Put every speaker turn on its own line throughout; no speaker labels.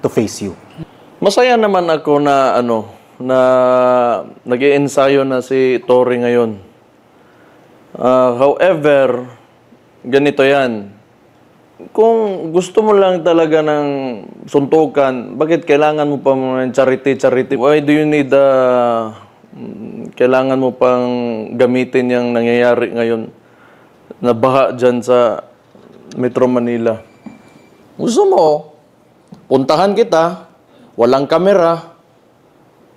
to face you?
Masaya naman ako na na nag-iensayo na si Tory ngayon. However, ganito yan. Kung gusto mo lang talaga ng suntukan, bakit kailangan mo pa ng charity? Why do you need kailangan mo pang gamitin yung nangyayari ngayon na baha dyan sa Metro Manila? Gusto mo, puntahan kita, walang kamera,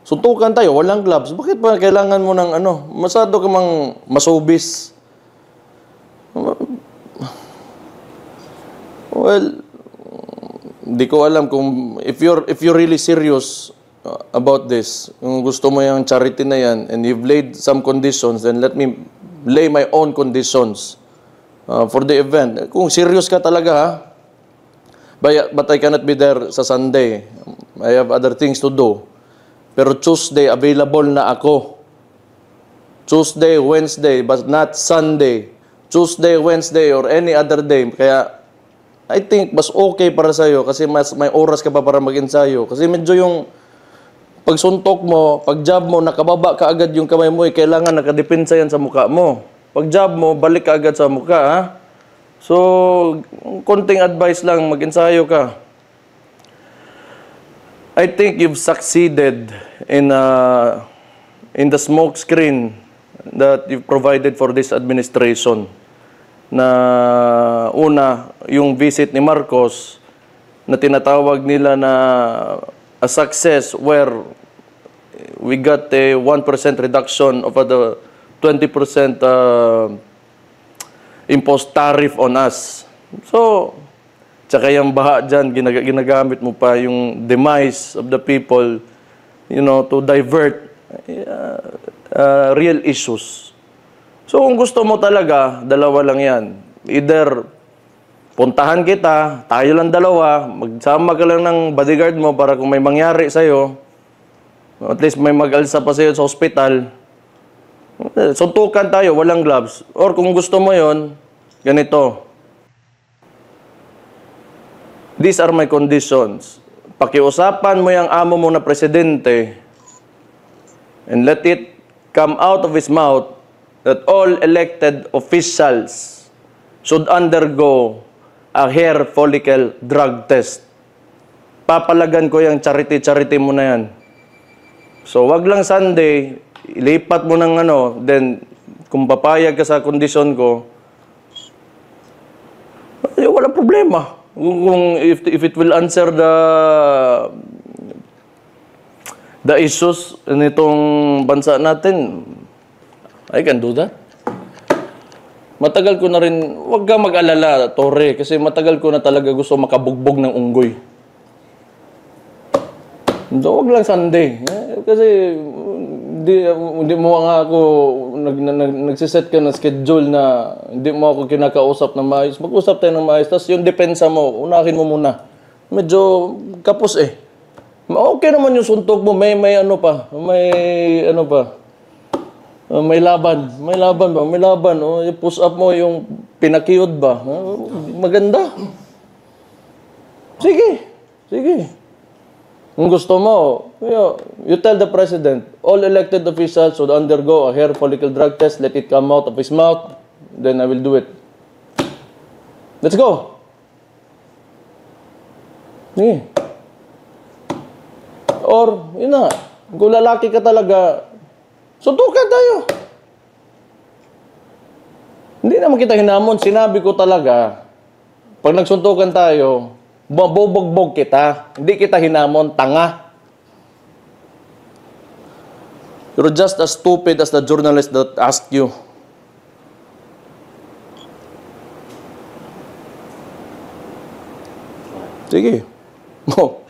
suntukan tayo, walang gloves. Bakit pa kailangan mo ng masyado ka mang masubis? Well, hindi ko alam kung if you're really serious about this, kung gusto mo yung charity na yan and you've laid some conditions, then let me lay my own conditions for the event. Kung serious ka talaga, ha? But I cannot be there sa Sunday. I have other things to do. Pero Tuesday, available na ako. Tuesday, Wednesday, but not Sunday. Tuesday, Wednesday, or any other day. Kaya, I think mas okay para sa'yo kasi mas may oras ka pa para mag-ensayo. Kasi medyo yung pagsuntok mo, pag-jab mo, nakababa ka agad yung kamay mo, kailangan nakadepensa yan sa mukha mo. Pag-jab mo, balik ka agad sa mukha, ha? So, konting advice lang, mag-ensayo ka. I think you've succeeded in the smoke screen that you've provided for this administration. Na una, yung visit ni Marcos na tinatawag nila na a success where we got a 1% reduction of the 20% imposed tariff on us. So, tsaka yung baha dyan, ginagamit mo pa yung demise of the people, to divert real issues. So, kung gusto mo talaga, dalawa lang yan. Either puntahan kita, tayo lang dalawa, magsama ka lang ng bodyguard mo para kung may mangyari sa'yo, at least may mag-alsa pa sa'yo sa hospital, suntukan tayo, walang gloves. Or kung gusto mo yon, ganito. These are my conditions. Pakiusapan mo yung amo mo na presidente and let it come out of his mouth that all elected officials should undergo a hair follicle drug test. Papalagan ko yung charity mo na yan. So, wag lang Sunday, ilipat mo ng then kung papayag ka sa kondisyon ko, walang problema. Kung if it will answer the issues nitong bansa natin, I can do that. Matagal ko na rin, wag ka mag-alala, Tore, kasi matagal ko na talaga gusto makabugbog ng unggoy. So, wag lang Sunday. Kasi hindi mo nga ako nagsiset ka na schedule na hindi mo ako kinakausap na maayos. Mag-usap tayo ng maayos. Tapos yung depensa mo, unahin mo muna. Medyo kapos eh. Okay naman yung suntok mo. May laban. May laban. Oh. Push up mo yung pinakiyod ba. Maganda. Sige. Kung gusto mo, you tell the president, all elected officials should undergo a hair follicle drug test, let it come out of his mouth, then I will do it. Let's go. Sige. Or, yun na, kung lalaki ka talaga, suntukan tayo. Hindi naman kita hinamon. Sinabi ko talaga, pag nagsuntukan tayo, mabubugbog kita. Hindi kita hinamon, tanga. You're just as stupid as the journalist that asked you. Sige. Mo.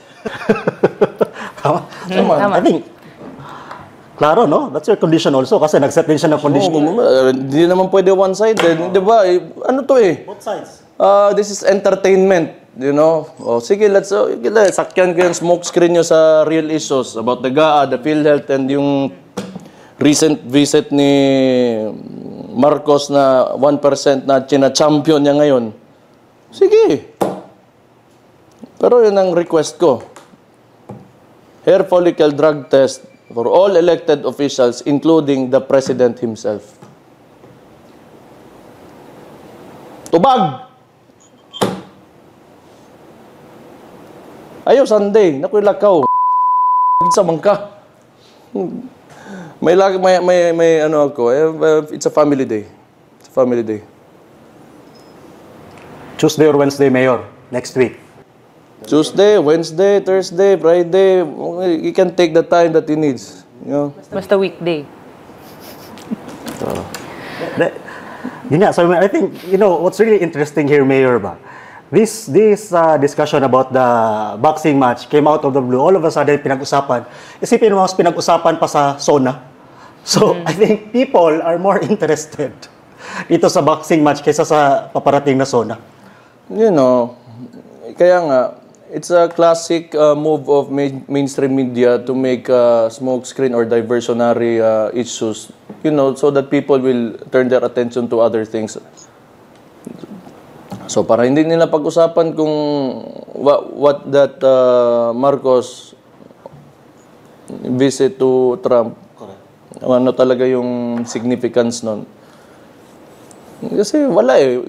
I think, klaro, no? That's your condition also. Kasi nag-set din siya ng condition.
Hindi naman pwede one-sided. Di ba? Ano to eh?
Both sides.
This is entertainment. Sige, sakyan ko yung smoke screen nyo sa real issues about the GAA, the PhilHealth, and yung recent visit ni Marcos na 1% na china-champion niya ngayon. Sige. Pero yun ang request ko. hair follicle drug test for all elected officials, including the President himself. Tubag! Ayaw Sunday, nakuy lakaw. Sa mangka. May ano ako, it's a family day. It's a family day.
Tuesday or Wednesday, Mayor, next week.
Tuesday, Wednesday, Thursday, Friday, he can take the time that he needs. You know?
Basta weekday.
Yun nga, so I think, what's really interesting here, Mayor, ba? This discussion about the boxing match came out of the blue. All of a sudden, pinag-usapan. Isipin mo, pinag-usapan pa sa SONA. So, I think people are more interested dito sa boxing match kaysa sa paparating na SONA.
You know, kaya nga, it's a classic move of mainstream media to make smoke screen or diversionary issues, so that people will turn their attention to other things. So para hindi nila pag-usapan kung what that Marcos visit to Trump, ano talaga yung significance nun. Kasi wala eh.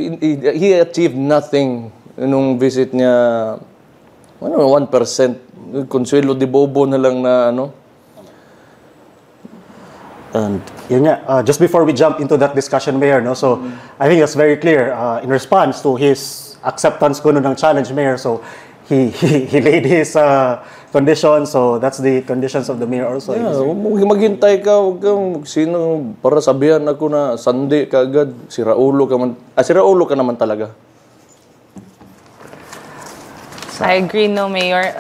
He achieved nothing nung visit niya. 1%. Consuelo de Bobo na lang na ano.
And yun nga, just before we jump into that discussion, Mayor, no? So I think that's very clear in response to his acceptance ko ng challenge, Mayor. So he laid his conditions, so that's the conditions of the Mayor also.
Yeah, maghintay ka, huwag kang sino para sabihan ako na Sunday ka agad, sira ulo ka naman talaga.
I agree, no, Mayor.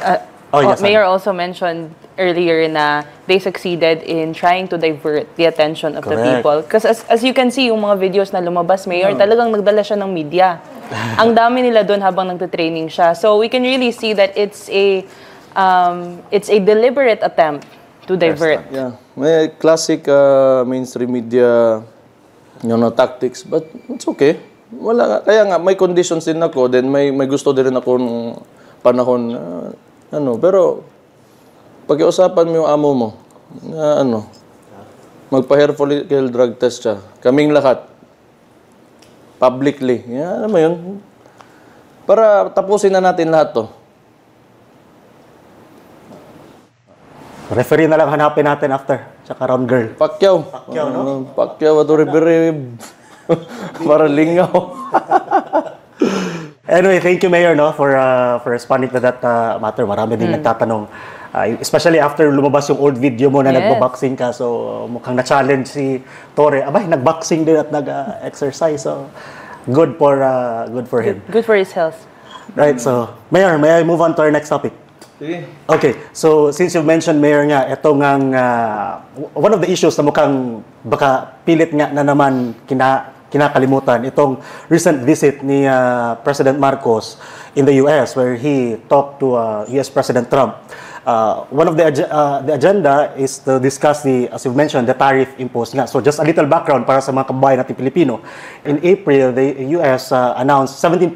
Yes,
Mayor also mentioned earlier na they succeeded in trying to divert the attention of the people. Because as you can see, yung mga videos na lumabas, Mayor, talagang nagdala siya ng media. Ang dami nila doon habang nagte-training siya. So we can really see that it's a deliberate attempt to divert.
Yeah, may classic mainstream media tactics, but it's okay. Wala, kaya nga may conditions din ako, then may gusto din ako nung panahon pero pag-iusapan mo yung amo mo na magpa-hair follicle drug test siya. Kaming lahat. Publicly. Yan, alam mo yun? Para tapusin na natin lahat to.
Referee na lang hanapin natin after. Tsaka round girl.
Pacquiao.
Pacquiao, no?
Pacquiao, ato referee. Para lingaw.
Anyway, thank you, Mayor, for responding to that matter. Marami din nagtatanong. Especially after lumabas yung old video mo na nagbo-boxing ka. So, mukhang na-challenge si Torre. Abay, nag-boxing din at nag-exercise. So, good for him.
Good for his health.
Right, so, Mayor, may I move on to our next topic?
Sige.
Okay, so since you mentioned, Mayor, nga, ito ngang one of the issues na mukhang baka pilit nga na naman kinakalimutan, itong recent visit ni President Marcos in the US where he talked to US President Trump. One of the agenda is to discuss as you've mentioned, the tariff imposed nga. So just a little background para sa mga kababayan natin Pilipino. In April, the US announced 17%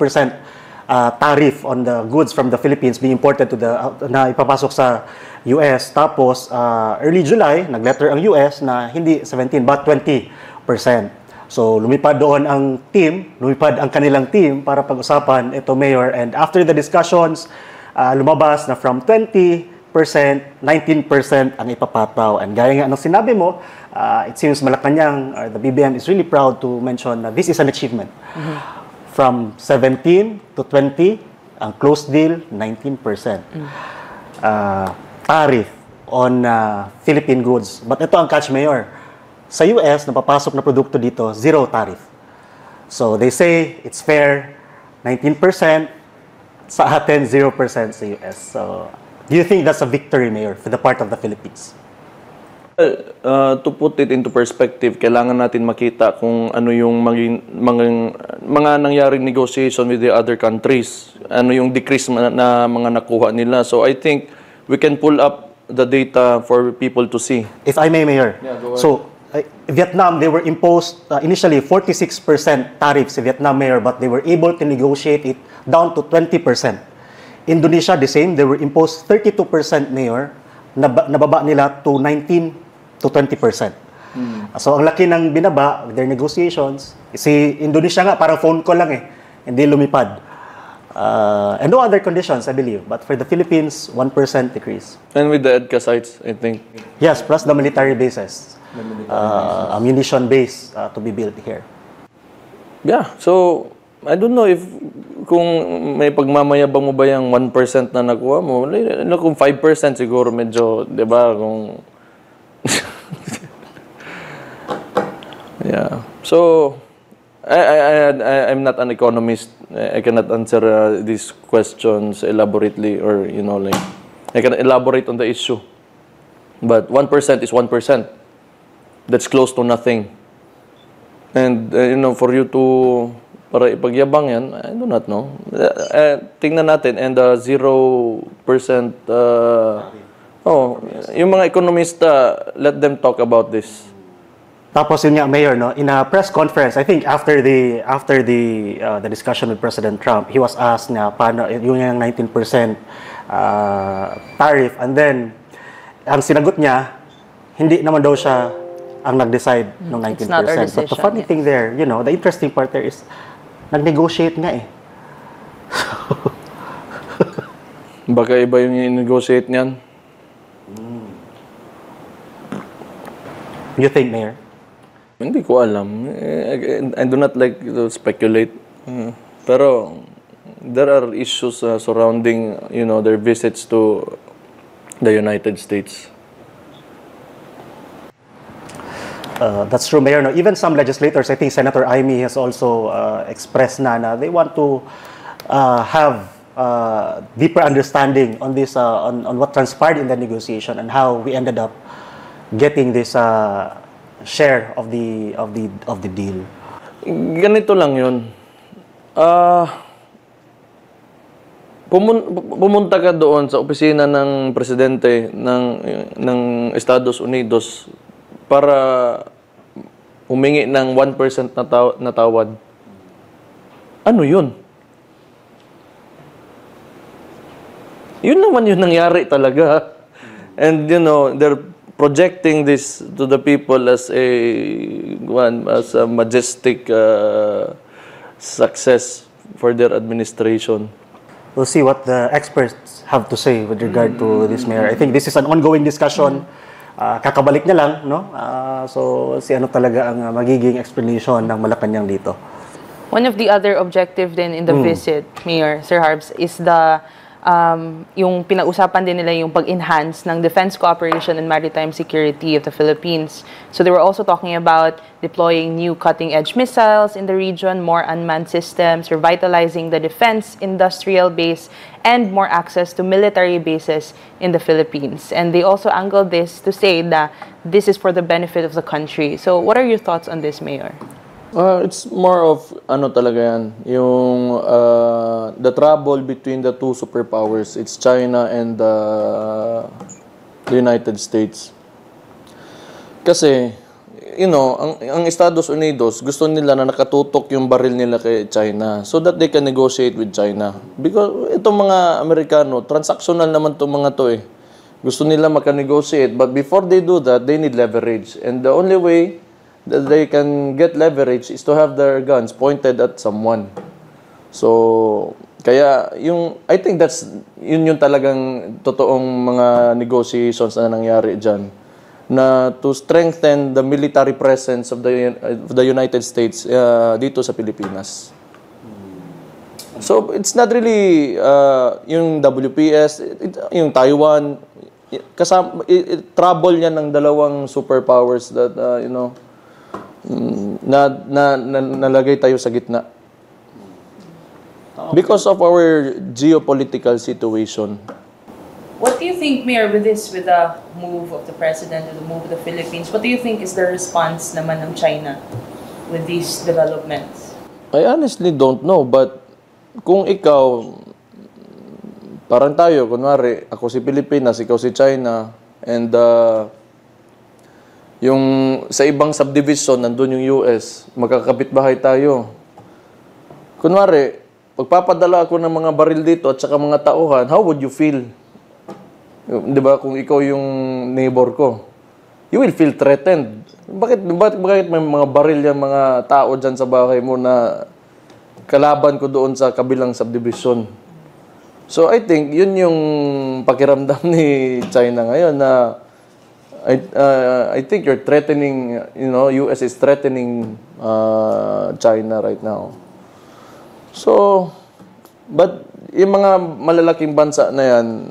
tariff on the goods from the Philippines being imported to na ipapasok sa US. Tapos early July, nagletter ang US na hindi 17 but 20%. So lumipad doon lumipad ang kanilang team para pag-usapan ito, Mayor. And after the discussions, lumabas na from 20%, 19% ang ipapataw. And gaya nga ng sinabi mo, it seems Malacanang, or the BBM is really proud to mention that this is an achievement. From 17 to 20, ang closed deal, 19%. Tariff on Philippine goods. But ito ang catch, Mayor. Sa US, napapasok na produkto dito, zero tariff. So they say it's fair, 19%. Sa atin, 0% sa US. So, do you think that's a victory, Mayor, for the part of the Philippines?
To put it into perspective, kailangan natin makita kung ano yung mga nangyaring negotiation with the other countries. Ano yung decrease na mga nakuha nila. So I think we can pull up the data for people to see.
If I may, Mayor.
Yeah, go ahead.
So, Vietnam, they were imposed initially 46% tariffs in Vietnam, Mayor, but they were able to negotiate it down to 20%. Indonesia, the same. They were imposed 32%, Mayor, nababa nila to 19 to 20%. So ang laki ng binaba, their negotiations, si Indonesia nga parang phone call lang hindi lumipad. And no other conditions, I believe. But for the Philippines, 1% decrease.
And with the EDCA sites, I think.
Yes, plus the military bases. Ammunition base to be built here.
Yeah, so I don't know if kung may pagmamayabang mo ba yung 1% na nakuha mo, kung 5% siguro medyo, di ba, kung... yeah. So, I'm not an economist. I cannot answer these questions elaborately or, you know, like, I can elaborate on the issue. But 1% is 1%. That's close to nothing. And, you know, for you to, para ipagyabang yan, I do not know. Tingnan natin, and 0%, yung mga ekonomista, let them talk about this.
Tapos yun nga, Mayor, no, in a press conference, I think after the discussion with President Trump, he was asked na paano yung 19% tariff, and then ang sinagot niya, hindi naman daw siya ang nag-decide ng 19%. But the funny thing there, you know, the interesting part there is nag-negotiate nga
Baka iba yung i-negotiate niyan.
You think, Mayor?
Hindi ko alam. I do not like to speculate. Pero there are issues surrounding, you know, their visits to the United States.
That's true, Mayor. No, even some legislators, I think Senator Amy has also expressed na they want to have deeper understanding on this, on what transpired in the negotiation and how we ended up getting this share of the deal.
Ganito lang yun. Pumunta ka doon sa opisina ng presidente ng Estados Unidos para humingi ng 1% na tawad. Ano yun? Yun naman yung nangyari talaga. And you know, they're projecting this to the people as a majestic success for their administration.
We'll see what the experts have to say with regard to this, Mayor. I think this is an ongoing discussion. Kakabalik niya lang, no? So, ano talaga ang magiging explanation ng Malacanang dito.
One of the other objective then in the visit, Mayor, Sir Harbs, is the yung pinag-usapan din nila yung pag-enhance ng defense cooperation and maritime security of the Philippines. So they were also talking about deploying new cutting-edge missiles in the region, more unmanned systems, revitalizing the defense industrial base, and more access to military bases in the Philippines. And they also angled this to say that this is for the benefit of the country. So what are your thoughts on this, Mayor?
It's more of, ano talaga yan, yung the trouble between the two superpowers. It's China and the United States. Kasi, you know, ang Estados Unidos, gusto nila na nakatutok yung baril nila kay China so that they can negotiate with China. Because itong mga Amerikano, transactional naman itong mga to Gusto nila maka-negotiate, but before they do that, they need leverage. And the only way that they can get leverage is to have their guns pointed at someone. So, kaya I think yun talagang totoong mga negotiations na nangyari dyan. Na to strengthen the military presence of the United States dito sa Pilipinas. So, it's not really yung WPS, yung Taiwan, trouble yan ng dalawang superpowers that, you know, nalagay tayo sa gitna. Because of our geopolitical situation.
What do you think, Mayor, with the move of the President and the move of the Philippines, what do you think is the response naman ng China with these developments?
I honestly don't know, but kung ikaw, parang tayo, kunwari, ako si Pilipinas, ikaw si China, and yung sa ibang subdivision, nandun yung US, magkakapit-bahay tayo. Kunwari, pagpapadala ako ng mga baril dito at saka mga tauhan, how would you feel? Di ba, kung ikaw yung neighbor ko, you will feel threatened. Bakit may mga baril yung mga tao dyan sa bahay mo na kalaban ko doon sa kabilang subdivision? So I think yun yung pakiramdam ni China ngayon na I think you're threatening, US is threatening China right now. So, but yung mga malalaking bansa na yan,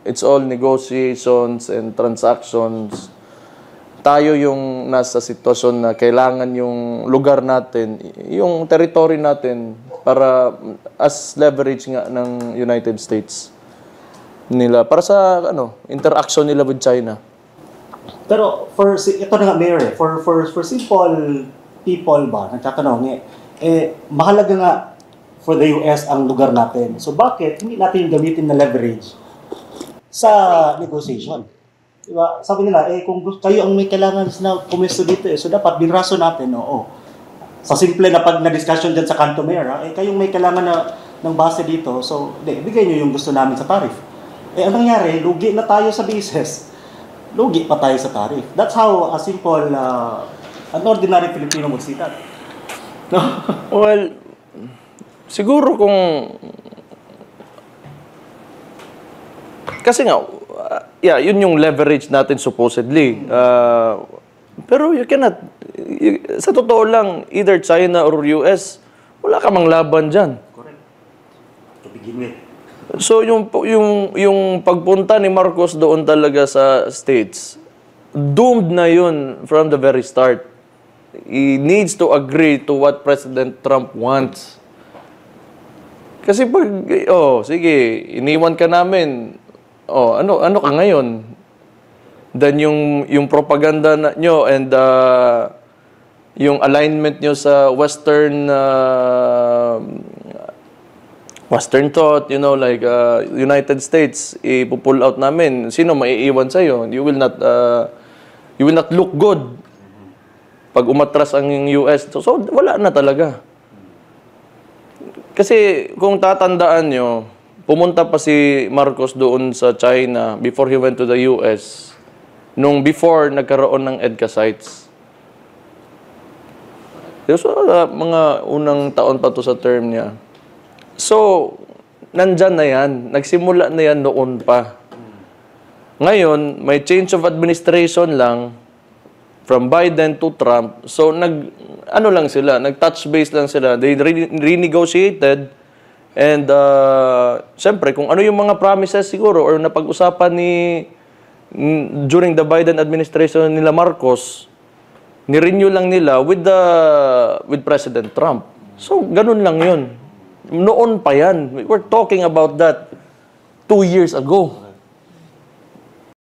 it's all negotiations and transactions. Tayo yung nasa sitwasyon na kailangan yung lugar natin, yung territory natin para as leverage nga ng United States nila para sa interaction nila with China.
Pero ito na nga, Mayor, for simple people ba, nagtatanong mahalaga nga for the US ang lugar natin. So bakit hindi natin yung gamitin na leverage sa negotiation? Diba? Sabi nila, kung kayo ang may kailangan na pumesto dito, so dapat binraso natin, oo. Sa simple na pag na-discussion dyan sa Kanto Mayor, kayong may kailangan ng base dito, so bigay nyo yung gusto namin sa tariff. Anong nangyari? Lugi na tayo sa basis. Lugi pa tayo sa tariff. That's how a simple, an ordinary Filipino would see that. No?
Well, siguro kung... Kasi nga, yun yung leverage natin supposedly. Pero you cannot... sa totoo lang, either China or US, wala ka mang laban dyan.
Correct. To begin with.
So yung pagpunta ni Marcos doon talaga sa States, doomed na yun from the very start. He needs to agree to what President Trump wants. Kasi pag, sige, iniwan ka namin, ano ka ngayon? Then yung propaganda nyo and yung alignment nyo sa Western thought, like United States, ipo-pull out namin. Sino maiiwan sa'yo? You will not look good pag umatras ang US. So wala na talaga. Kasi kung tatandaan nyo, pumunta pa si Marcos doon sa China before he went to the US, before nagkaroon ng EDCA sites. So, mga unang taon pa to sa term niya. So, nandyan na yan. Nagsimula na yan noon pa. Ngayon, may change of administration lang from Biden to Trump. So, nag-touch base lang sila. They renegotiated and siyempre, kung ano yung mga promises siguro or napag-usapan during the Biden administration nila Marcos, ni-renew lang nila with President Trump. So, ganun lang yun. Noon pa yan. We're talking about that 2 years ago.